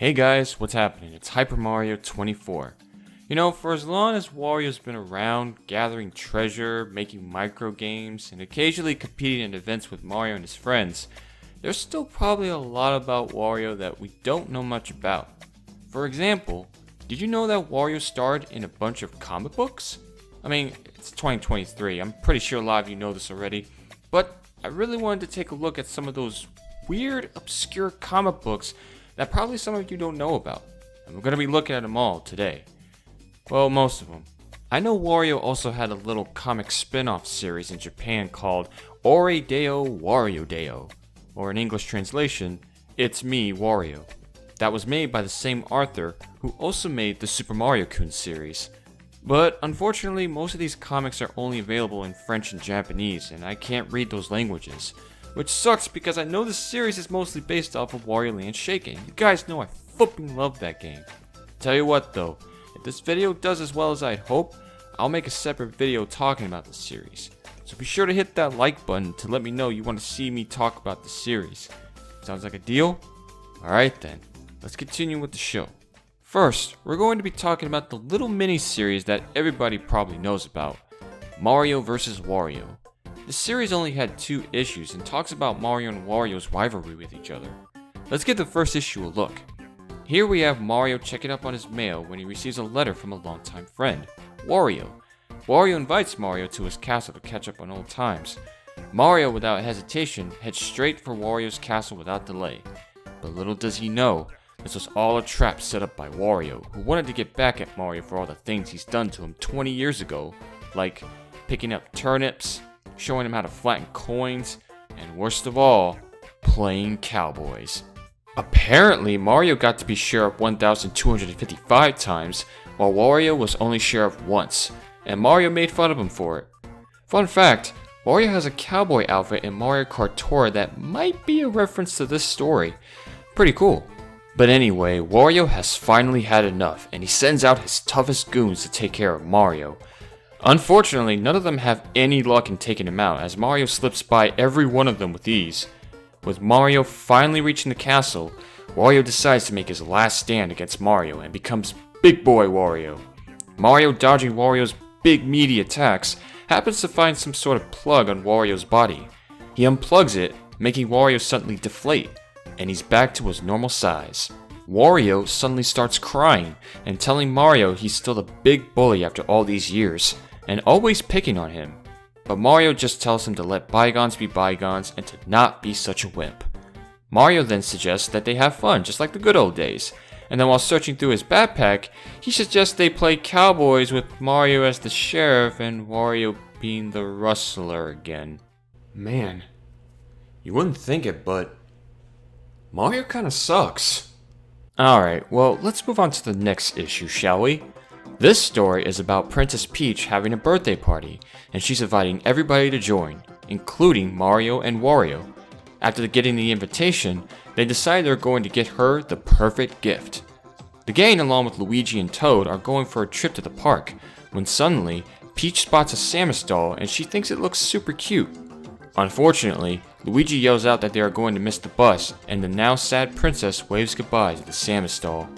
Hey guys, what's happening? It's Hyper Mario 24. For as long as Wario's been around, gathering treasure, making micro games, and occasionally competing in events with Mario and his friends, there's still probably a lot about Wario that we don't know much about. For example, did you know that Wario starred in a bunch of comic books? I mean, it's 2023, I'm pretty sure a lot of you know this already, but I really wanted to take a look at some of those weird, obscure comic books that probably some of you don't know about, and we're going to be looking at them all today. Well, most of them. I know Wario also had a little comic spin-off series in Japan called Ore Deo Wario Deo, or in English translation, It's Me, Wario. That was made by the same author who also made the Super Mario Kun series. But unfortunately, most of these comics are only available in French and Japanese, and I can't read those languages. Which sucks because I know this series is mostly based off of Wario Land Shaken. You guys know I flipping love that game. Tell you what though, if this video does as well as I'd hope, I'll make a separate video talking about the series. So be sure to hit that like button to let me know you want to see me talk about the series. Sounds like a deal? Alright then, let's continue with the show. First, we're going to be talking about the little mini series that everybody probably knows about, Mario vs. Wario. The series only had 2 issues and talks about Mario and Wario's rivalry with each other. Let's give the first issue a look. Here we have Mario checking up on his mail when he receives a letter from a longtime friend, Wario. Wario invites Mario to his castle to catch up on old times. Mario, without hesitation, heads straight for Wario's castle without delay. But little does he know, this was all a trap set up by Wario, who wanted to get back at Mario for all the things he's done to him 20 years ago, like picking up turnips, showing him how to flatten coins, and worst of all, playing cowboys. Apparently, Mario got to be sheriff 1,255 times, while Wario was only sheriff once, and Mario made fun of him for it. Fun fact, Wario has a cowboy outfit in Mario Kart Tour that might be a reference to this story. Pretty cool. But anyway, Wario has finally had enough, and he sends out his toughest goons to take care of Mario. Unfortunately, none of them have any luck in taking him out, as Mario slips by every one of them with ease. With Mario finally reaching the castle, Wario decides to make his last stand against Mario and becomes Big Boy Wario. Mario, dodging Wario's big meaty attacks, happens to find some sort of plug on Wario's body. He unplugs it, making Wario suddenly deflate, and he's back to his normal size. Wario suddenly starts crying and telling Mario he's still the big bully after all these years, and always picking on him. But Mario just tells him to let bygones be bygones and to not be such a wimp. Mario then suggests that they have fun just like the good old days, and then while searching through his backpack, he suggests they play cowboys with Mario as the sheriff and Wario being the rustler again. Man, you wouldn't think it, but Mario kinda sucks. Alright, well, let's move on to the next issue, shall we? This story is about Princess Peach having a birthday party, and she's inviting everybody to join, including Mario and Wario. After getting the invitation, they decide they're going to get her the perfect gift. The gang, along with Luigi and Toad, are going for a trip to the park, when suddenly, Peach spots a Samus doll and she thinks it looks super cute. Unfortunately, Luigi yells out that they are going to miss the bus, and the now sad princess waves goodbye to the Samus doll.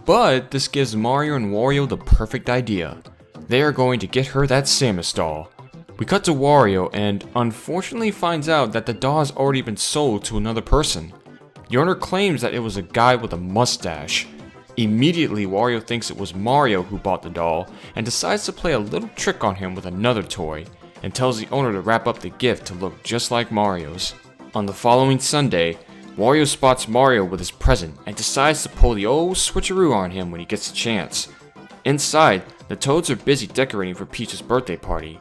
But this gives Mario and Wario the perfect idea. They are going to get her that Samus doll. We cut to Wario and unfortunately finds out that the doll has already been sold to another person. The owner claims that it was a guy with a mustache. Immediately, Wario thinks it was Mario who bought the doll and decides to play a little trick on him with another toy, and tells the owner to wrap up the gift to look just like Mario's. On the following Sunday, Wario spots Mario with his present and decides to pull the old switcheroo on him when he gets a chance. Inside, the Toads are busy decorating for Peach's birthday party.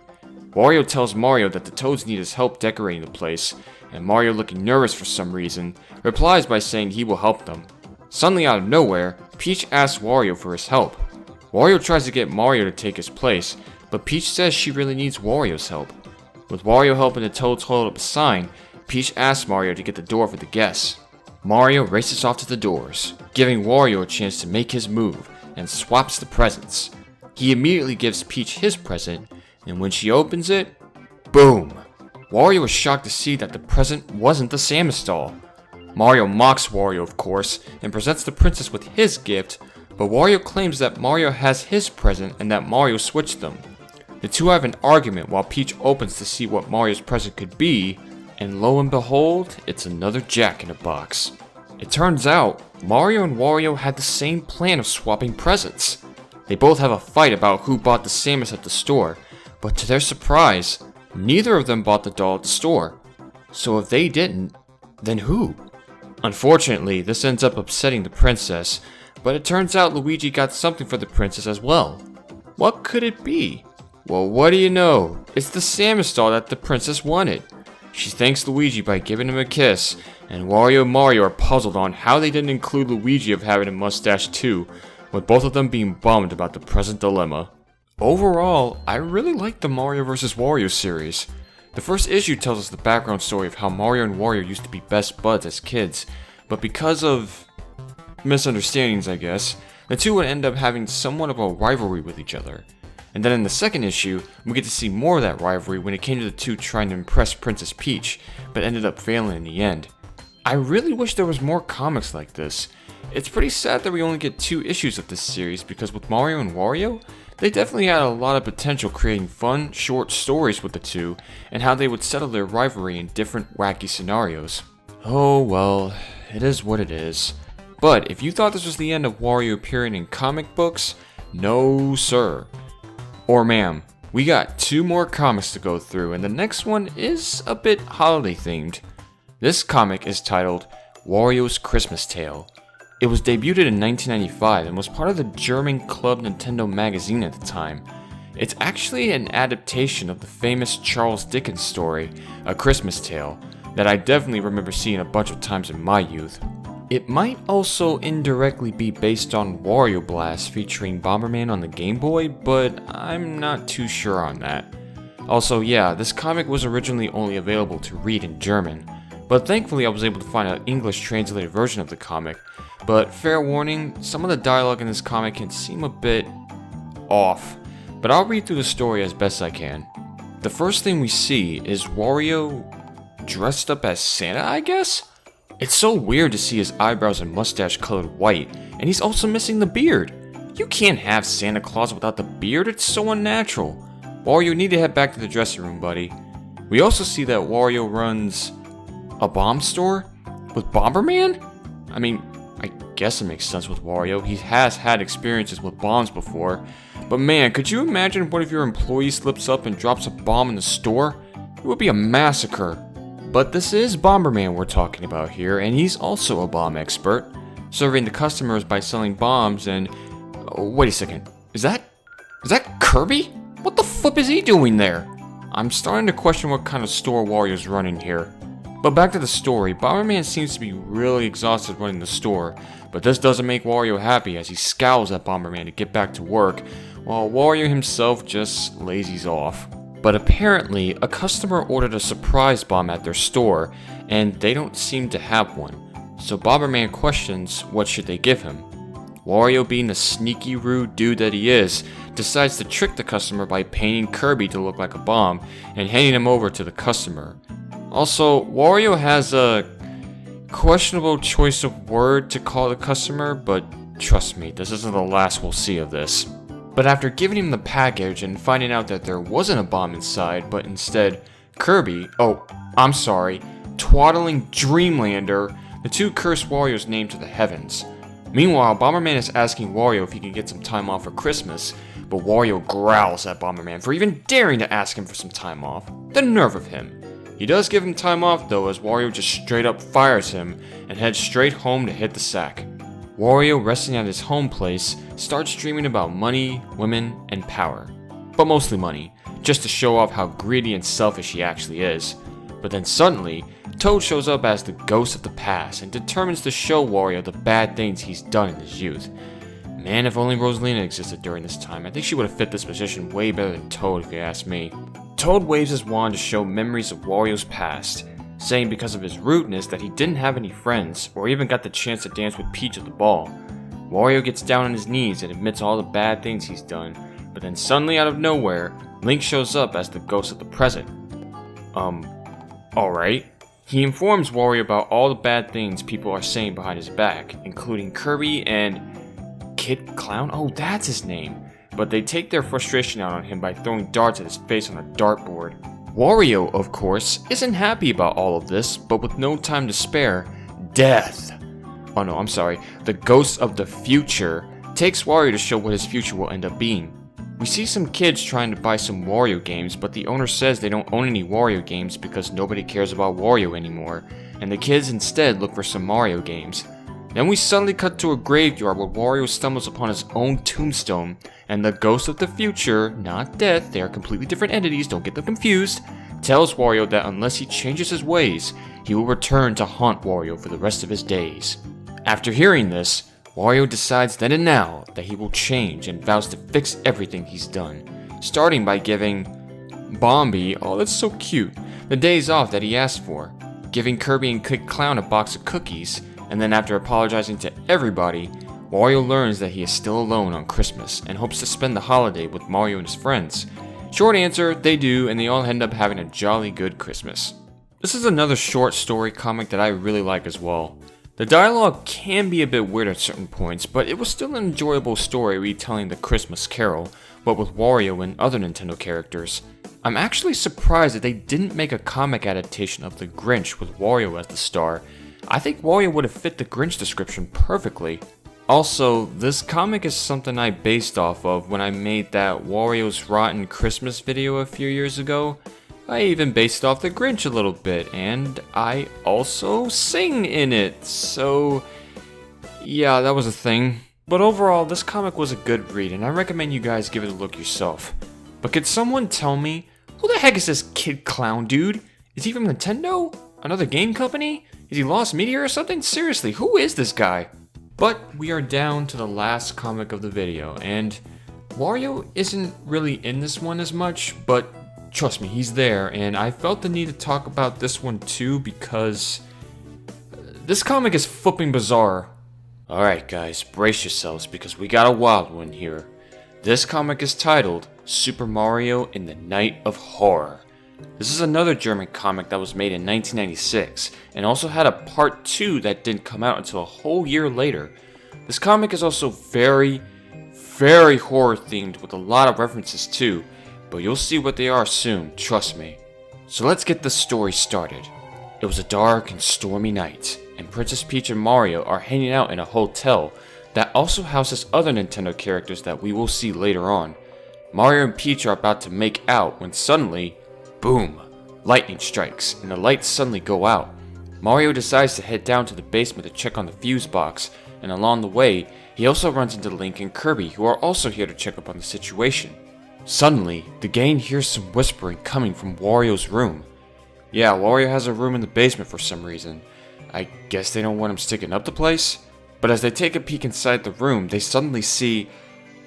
Wario tells Mario that the Toads need his help decorating the place, and Mario, looking nervous for some reason, replies by saying he will help them. Suddenly out of nowhere, Peach asks Wario for his help. Wario tries to get Mario to take his place, but Peach says she really needs Wario's help. With Wario helping the Toads hold up a sign, Peach asks Mario to get the door for the guests. Mario races off to the doors, giving Wario a chance to make his move, and swaps the presents. He immediately gives Peach his present, and when she opens it, boom! Wario was shocked to see that the present wasn't the Samus doll. Mario mocks Wario, of course, and presents the princess with his gift, but Wario claims that Mario has his present and that Mario switched them. The two have an argument while Peach opens to see what Mario's present could be, and lo and behold, it's another Jack-in-a-Box. It turns out, Mario and Wario had the same plan of swapping presents. They both have a fight about who bought the Samus at the store, but to their surprise, neither of them bought the doll at the store. So if they didn't, then who? Unfortunately, this ends up upsetting the princess, but it turns out Luigi got something for the princess as well. What could it be? Well, what do you know? It's the Samus doll that the princess wanted. She thanks Luigi by giving him a kiss, and Wario and Mario are puzzled on how they didn't include Luigi of having a mustache too, with both of them being bummed about the present dilemma. Overall, I really like the Mario vs. Wario series. The first issue tells us the background story of how Mario and Wario used to be best buds as kids, but because of misunderstandings, I guess, the two would end up having somewhat of a rivalry with each other. And then in the second issue, we get to see more of that rivalry when it came to the two trying to impress Princess Peach, but ended up failing in the end. I really wish there was more comics like this. It's pretty sad that we only get 2 issues of this series because with Mario and Wario, they definitely had a lot of potential creating fun, short stories with the two and how they would settle their rivalry in different wacky scenarios. Oh well, it is what it is. But if you thought this was the end of Wario appearing in comic books, no sir. Or ma'am, we got 2 more comics to go through and the next one is a bit holiday themed. This comic is titled Wario's Christmas Tale. It was debuted in 1995 and was part of the German Club Nintendo magazine at the time. It's actually an adaptation of the famous Charles Dickens story, A Christmas Tale, that I definitely remember seeing a bunch of times in my youth. It might also indirectly be based on Wario Blast featuring Bomberman on the Game Boy, but I'm not too sure on that. Also, yeah, this comic was originally only available to read in German, but thankfully I was able to find an English translated version of the comic. But fair warning, some of the dialogue in this comic can seem a bit off, but I'll read through the story as best I can. The first thing we see is Wario dressed up as Santa, I guess? It's so weird to see his eyebrows and mustache colored white, and he's also missing the beard. You can't have Santa Claus without the beard, it's so unnatural. Wario, you need to head back to the dressing room, buddy. We also see that Wario runs a bomb store with Bomberman? I mean, I guess it makes sense with Wario. He has had experiences with bombs before. But man, could you imagine what if your employee slips up and drops a bomb in the store? It would be a massacre. But this is Bomberman we're talking about here, and he's also a bomb expert, serving the customers by selling bombs and... wait a second. Is that Kirby? What the flip is he doing there? I'm starting to question what kind of store Wario's running here. But back to the story, Bomberman seems to be really exhausted running the store, but this doesn't make Wario happy as he scowls at Bomberman to get back to work, while Wario himself just lazies off. But apparently, a customer ordered a surprise bomb at their store, and they don't seem to have one. So Bomberman questions what should they give him. Wario, being the sneaky, rude dude that he is, decides to trick the customer by painting Kirby to look like a bomb and handing him over to the customer. Also, Wario has a questionable choice of word to call the customer, but trust me, this isn't the last we'll see of this. But after giving him the package and finding out that there wasn't a bomb inside, but instead Kirby, Twaddling Dreamlander, the two curse Wario's name to the heavens. Meanwhile, Bomberman is asking Wario if he can get some time off for Christmas, but Wario growls at Bomberman for even daring to ask him for some time off. The nerve of him. He does give him time off though, as Wario just straight up fires him and heads straight home to hit the sack. Wario, resting at his home place, starts dreaming about money, women, and power. But mostly money, just to show off how greedy and selfish he actually is. But then suddenly, Toad shows up as the ghost of the past and determines to show Wario the bad things he's done in his youth. Man, if only Rosalina existed during this time, I think she would have fit this position way better than Toad if you ask me. Toad waves his wand to show memories of Wario's past, saying because of his rudeness that he didn't have any friends or even got the chance to dance with Peach at the ball. Wario gets down on his knees and admits all the bad things he's done, but then suddenly out of nowhere, Link shows up as the ghost of the present. Alright. He informs Wario about all the bad things people are saying behind his back, including Kirby and Kid Clown? Oh, that's his name. But they take their frustration out on him by throwing darts at his face on a dartboard. Wario, of course, isn't happy about all of this, but with no time to spare, Death. Oh no, I'm sorry. The Ghost of the Future takes Wario to show what his future will end up being. We see some kids trying to buy some Wario games, but the owner says they don't own any Wario games because nobody cares about Wario anymore, and the kids instead look for some Mario games. Then we suddenly cut to a graveyard where Wario stumbles upon his own tombstone, and the Ghost of the Future, not Death, they are completely different entities, don't get them confused, tells Wario that unless he changes his ways, he will return to haunt Wario for the rest of his days. After hearing this, Wario decides then and now that he will change and vows to fix everything he's done, starting by giving Bombi, oh that's so cute, the days off that he asked for, giving Kirby and Kid Clown a box of cookies, and then after apologizing to everybody, Wario learns that he is still alone on Christmas and hopes to spend the holiday with Mario and his friends. Short answer, they do, and they all end up having a jolly good Christmas. This is another short story comic that I really like as well. The dialogue can be a bit weird at certain points, but it was still an enjoyable story retelling the Christmas Carol, but with Wario and other Nintendo characters. I'm actually surprised that they didn't make a comic adaptation of The Grinch with Wario as the star. I think Wario would have fit the Grinch description perfectly. Also, this comic is something I based off of when I made that Wario's Rotten Christmas video a few years ago. I even based off the Grinch a little bit, and I also sing in it, so yeah, that was a thing. But overall, this comic was a good read, and I recommend you guys give it a look yourself. But could someone tell me, who the heck is this Kid Clown dude? Is he from Nintendo? Another game company? Is he Lost Media or something? Seriously, who is this guy? But we are down to the last comic of the video, and Wario isn't really in this one as much, but trust me, he's there, and I felt the need to talk about this one too because this comic is flipping bizarre. Alright guys, brace yourselves because we got a wild one here. This comic is titled Super Mario in the Night of Horror. This is another German comic that was made in 1996 and also had a part 2 that didn't come out until a whole year later. This comic is also very horror themed with a lot of references too, but you'll see what they are soon, trust me. So let's get the story started. It was a dark and stormy night, and Princess Peach and Mario are hanging out in a hotel that also houses other Nintendo characters that we will see later on. Mario and Peach are about to make out when suddenly, boom, lightning strikes and the lights suddenly go out. Mario decides to head down to the basement to check on the fuse box, and along the way, he also runs into Link and Kirby, who are also here to check up on the situation. Suddenly, the gang hears some whispering coming from Wario's room. Yeah, Wario has a room in the basement for some reason. I guess they don't want him sticking up the place? But as they take a peek inside the room, they suddenly see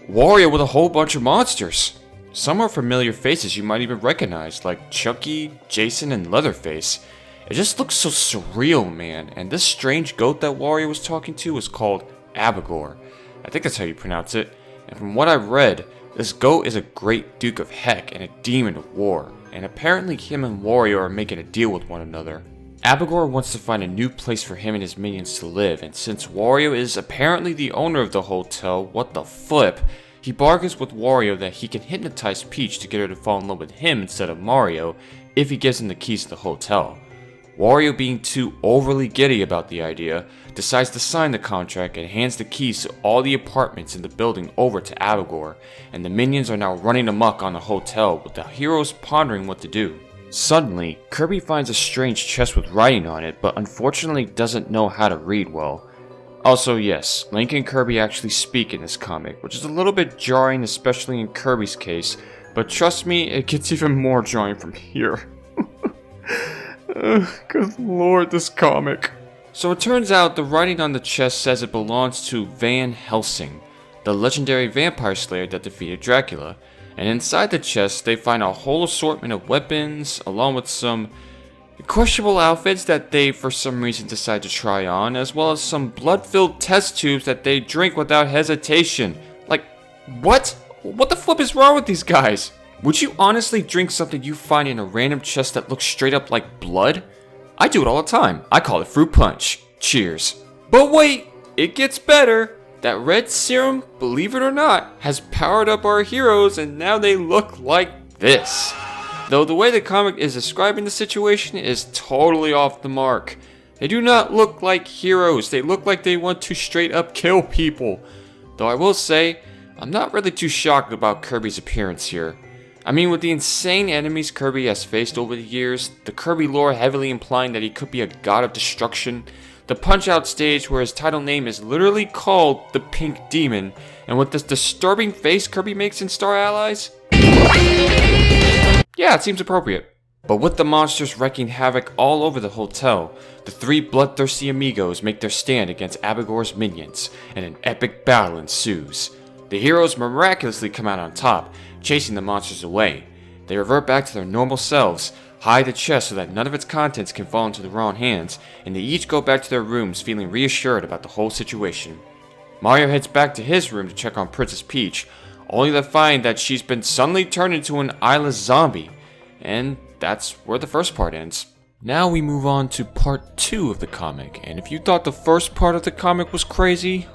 Wario with a whole bunch of monsters. Some are familiar faces you might even recognize, like Chucky, Jason, and Leatherface. It just looks so surreal, man, and this strange goat that Wario was talking to was called Abigor. I think that's how you pronounce it, and from what I've read, this goat is a great Duke of Heck and a demon of war, and apparently him and Wario are making a deal with one another. Abigor wants to find a new place for him and his minions to live, and since Wario is apparently the owner of the hotel, what the flip, he bargains with Wario that he can hypnotize Peach to get her to fall in love with him instead of Mario if he gives him the keys to the hotel. Wario, being too overly giddy about the idea, decides to sign the contract and hands the keys to all the apartments in the building over to Abigor, and the minions are now running amok on the hotel with the heroes pondering what to do. Suddenly, Kirby finds a strange chest with writing on it, but unfortunately doesn't know how to read well. Also yes, Link and Kirby actually speak in this comic, which is a little bit jarring, especially in Kirby's case, but trust me, it gets even more jarring from here. Good lord, this comic. So it turns out the writing on the chest says it belongs to Van Helsing, the legendary vampire slayer that defeated Dracula, and inside the chest they find a whole assortment of weapons, along with some questionable outfits that they for some reason decide to try on, as well as some blood-filled test tubes that they drink without hesitation. Like, what? What the flip is wrong with these guys? Would you honestly drink something you find in a random chest that looks straight up like blood? I do it all the time. I call it fruit punch. Cheers. But wait, it gets better. That red serum, believe it or not, has powered up our heroes and now they look like this. Though the way the comic is describing the situation is totally off the mark. They do not look like heroes, they look like they want to straight up kill people. Though I will say, I'm not really too shocked about Kirby's appearance here. I mean, with the insane enemies Kirby has faced over the years, the Kirby lore heavily implying that he could be a god of destruction, the Punch-Out stage where his title name is literally called the Pink Demon, and with this disturbing face Kirby makes in Star Allies? Yeah, it seems appropriate. But with the monsters wreaking havoc all over the hotel, the three bloodthirsty amigos make their stand against Abigor's minions, and an epic battle ensues. The heroes miraculously come out on top, chasing the monsters away. They revert back to their normal selves, hide the chest so that none of its contents can fall into the wrong hands, and they each go back to their rooms feeling reassured about the whole situation. Mario heads back to his room to check on Princess Peach, only to find that she's been suddenly turned into an eyeless zombie. And that's where the first part ends. Now we move on to part 2 of the comic, and if you thought the first part of the comic was crazy,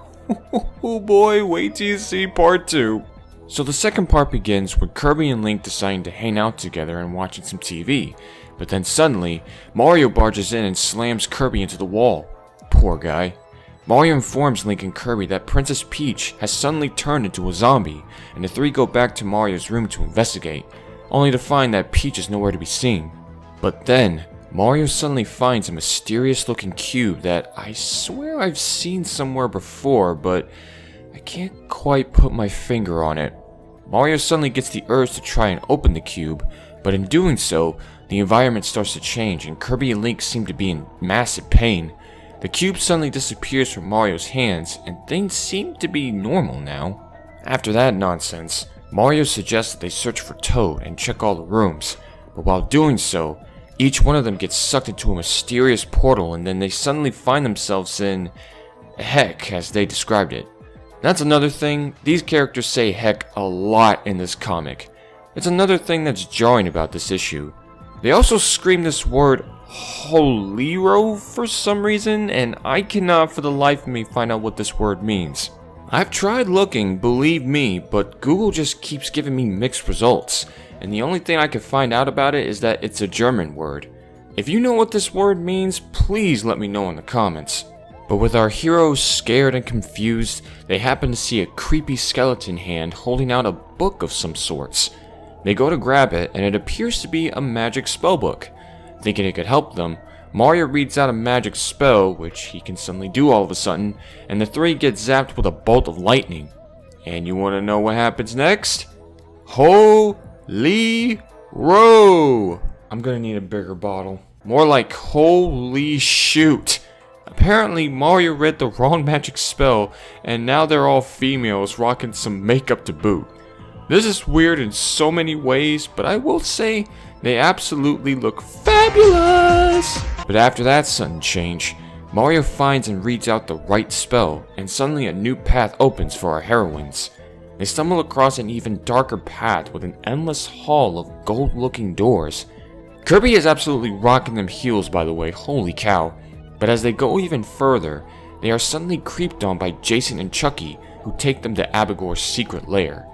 oh boy, wait till you see part 2. So the second part begins with Kirby and Link deciding to hang out together and watching some TV, but then suddenly, Mario barges in and slams Kirby into the wall. Poor guy. Mario informs Link and Kirby that Princess Peach has suddenly turned into a zombie, and the three go back to Mario's room to investigate, only to find that Peach is nowhere to be seen. But then, Mario suddenly finds a mysterious looking cube that I swear I've seen somewhere before, but I can't quite put my finger on it. Mario suddenly gets the urge to try and open the cube, but in doing so, the environment starts to change and Kirby and Link seem to be in massive pain. The cube suddenly disappears from Mario's hands and things seem to be normal now. After that nonsense, Mario suggests that they search for Toad and check all the rooms, but while doing so, each one of them gets sucked into a mysterious portal and then they suddenly find themselves in heck, as they described it. That's another thing, these characters say heck a lot in this comic. It's another thing that's jarring about this issue. They also scream this word Holiro for some reason, and I cannot for the life of me find out what this word means. I've tried looking, believe me, but Google just keeps giving me mixed results, and the only thing I can find out about it is that it's a German word. If you know what this word means, please let me know in the comments. But with our heroes scared and confused, they happen to see a creepy skeleton hand holding out a book of some sorts. They go to grab it, and it appears to be a magic spellbook. Thinking it could help them, Mario reads out a magic spell, which he can suddenly do all of a sudden, and the three get zapped with a bolt of lightning. And you want to know what happens next? Holy row! I'm gonna need a bigger bottle. More like holy shoot. Apparently Mario read the wrong magic spell, and now they're all females rocking some makeup to boot. This is weird in so many ways, but I will say they absolutely look fabulous! But after that sudden change, Mario finds and reads out the right spell, and suddenly a new path opens for our heroines. They stumble across an even darker path with an endless hall of gold-looking doors. Kirby is absolutely rocking them heels, by the way, holy cow. But as they go even further, they are suddenly creeped on by Jason and Chucky, who take them to Abigor's secret lair.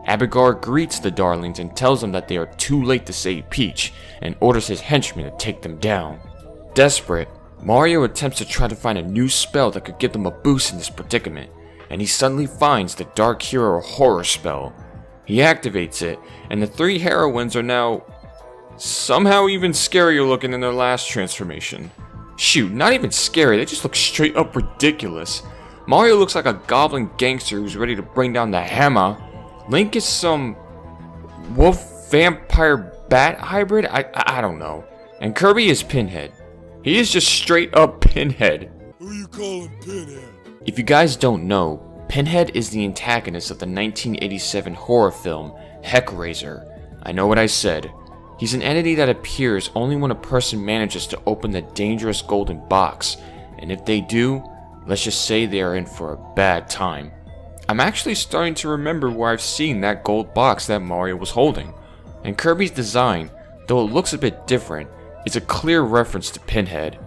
Abigor greets the darlings and tells them that they are too late to save Peach, and orders his henchmen to take them down. Desperate, Mario attempts to try to find a new spell that could give them a boost in this predicament, and he suddenly finds the Dark Hero Horror spell. He activates it, and the three heroines are now somehow even scarier looking than their last transformation. Shoot, not even scary, they just look straight up ridiculous. Mario looks like a goblin gangster who's ready to bring down the hammer. Link is some wolf vampire bat hybrid? I don't know. And Kirby is Pinhead. He is just straight up Pinhead. Who you calling Pinhead? If you guys don't know, Pinhead is the antagonist of the 1987 horror film Hellraiser. I know what I said. He's an entity that appears only when a person manages to open the dangerous golden box, and if they do, let's just say they are in for a bad time. I'm actually starting to remember where I've seen that gold box that Mario was holding, and Kirby's design, though it looks a bit different, is a clear reference to Pinhead.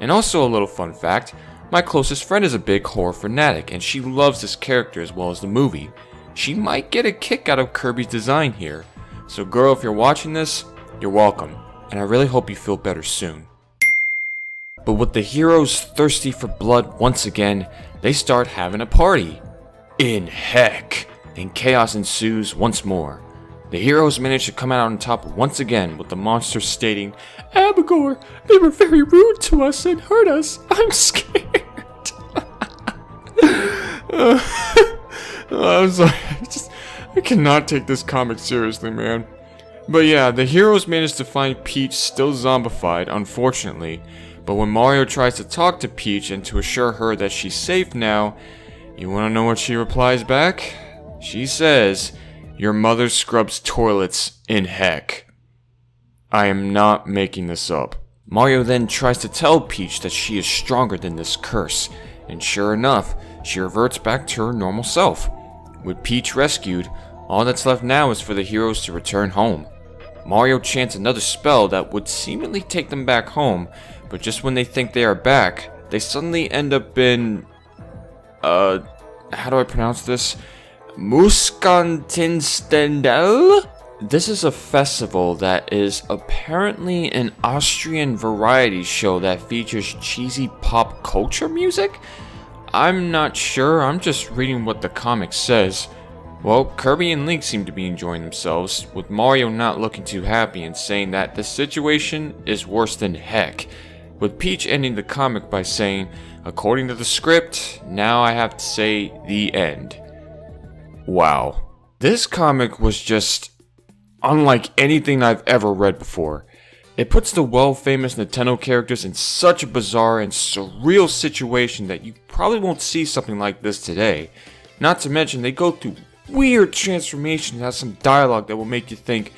And also a little fun fact, my closest friend is a big horror fanatic and she loves this character as well as the movie. She might get a kick out of Kirby's design here. So girl, if you're watching this, you're welcome. And I really hope you feel better soon. But with the heroes thirsty for blood once again, they start having a party. In heck! And chaos ensues once more. The heroes manage to come out on top once again with the monster stating, "Abigor, they were very rude to us and hurt us. I'm scared." I'm sorry, I cannot take this comic seriously, man. But yeah, the heroes manage to find Peach still zombified, unfortunately. But when Mario tries to talk to Peach and to assure her that she's safe now, you wanna know what she replies back? She says, "Your mother scrubs toilets in heck." I am not making this up. Mario then tries to tell Peach that she is stronger than this curse, and sure enough, she reverts back to her normal self. With Peach rescued, all that's left now is for the heroes to return home. Mario chants another spell that would seemingly take them back home, but just when they think they are back, they suddenly end up in... how do I pronounce this? Muskantinstendel? This is a festival that is apparently an Austrian variety show that features cheesy pop culture music? I'm not sure, I'm just reading what the comic says. Well, Kirby and Link seem to be enjoying themselves, with Mario not looking too happy and saying that the situation is worse than heck, with Peach ending the comic by saying, "According to the script, now I have to say the end." Wow. This comic was just unlike anything I've ever read before. It puts the well-famous Nintendo characters in such a bizarre and surreal situation that you probably won't see something like this today. Not to mention, they go through weird transformations and have some dialogue that will make you think,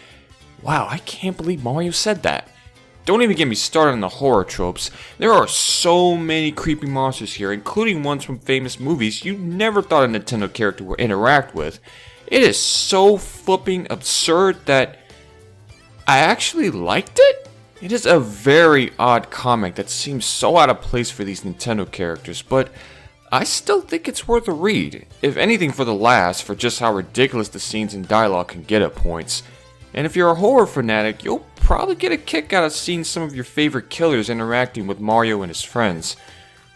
wow, I can't believe Mario said that. Don't even get me started on the horror tropes. There are so many creepy monsters here, including ones from famous movies you never thought a Nintendo character would interact with. It is so flipping absurd that I actually liked it. It is a very odd comic that seems so out of place for these Nintendo characters, but I still think it's worth a read, if anything for the laughs, for just how ridiculous the scenes and dialogue can get at points. And if you're a horror fanatic, you'll probably get a kick out of seeing some of your favorite killers interacting with Mario and his friends.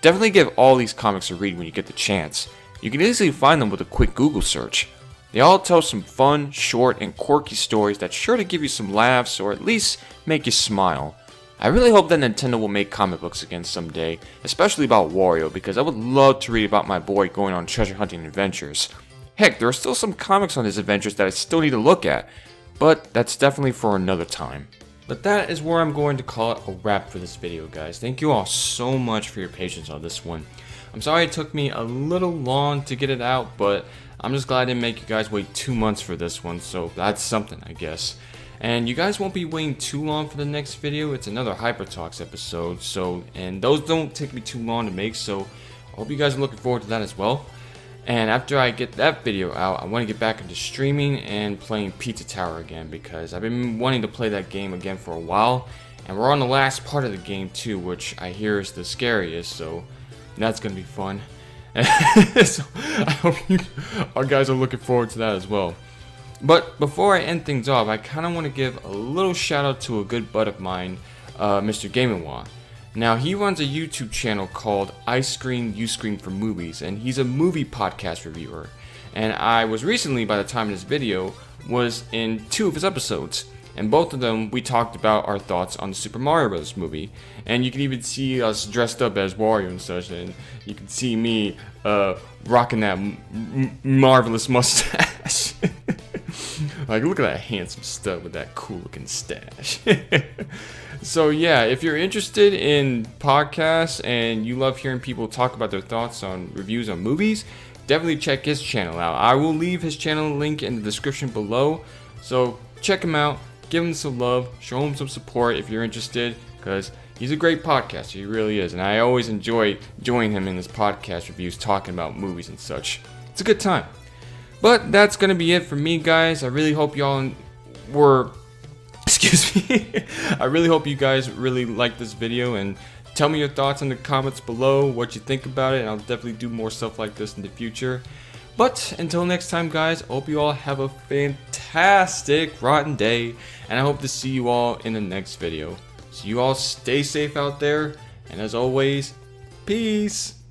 Definitely give all these comics a read when you get the chance. You can easily find them with a quick Google search. They all tell some fun, short, and quirky stories that's sure to give you some laughs or at least make you smile. I really hope that Nintendo will make comic books again someday, especially about Wario, because I would love to read about my boy going on treasure hunting adventures. Heck, there are still some comics on his adventures that I still need to look at, but that's definitely for another time. But that is where I'm going to call it a wrap for this video, guys. Thank you all so much for your patience on this one. I'm sorry it took me a little long to get it out, but I'm just glad I didn't make you guys wait 2 months for this one, so that's something, I guess. And you guys won't be waiting too long for the next video. It's another Hyper Talks episode, and those don't take me too long to make, so I hope you guys are looking forward to that as well. And after I get that video out, I want to get back into streaming and playing Pizza Tower again, because I've been wanting to play that game again for a while, and we're on the last part of the game too, which I hear is the scariest, so that's gonna be fun. So I hope you guys are looking forward to that as well. But before I end things off, I kind of want to give a little shout out to a good bud of mine, Mr. Gamingwa. Now, he runs a YouTube channel called I Screen, You Screen for Movies, and he's a movie podcast reviewer. And I was recently, by the time of this video, was in 2 of his episodes. And both of them, we talked about our thoughts on the Super Mario Bros. Movie. And you can even see us dressed up as Wario and such, and you can see me rocking that marvelous mustache. Like, look at that handsome stud with that cool looking stash. So yeah, if you're interested in podcasts and you love hearing people talk about their thoughts on reviews on movies, definitely check his channel out. I will leave his channel link in the description below, so check him out, give him some love, show him some support if you're interested, because he's a great podcaster, he really is, and I always enjoy joining him in his podcast reviews talking about movies and such. It's a good time. But that's gonna be it for me, guys. I really hope y'all were, excuse excuse me. I really hope you guys really like this video, and tell me your thoughts in the comments below, what you think about it, and I'll definitely do more stuff like this in the future. But until next time, guys, I hope you all have a fantastic rotten day, and I hope to see you all in the next video. So you all stay safe out there, and as always, peace.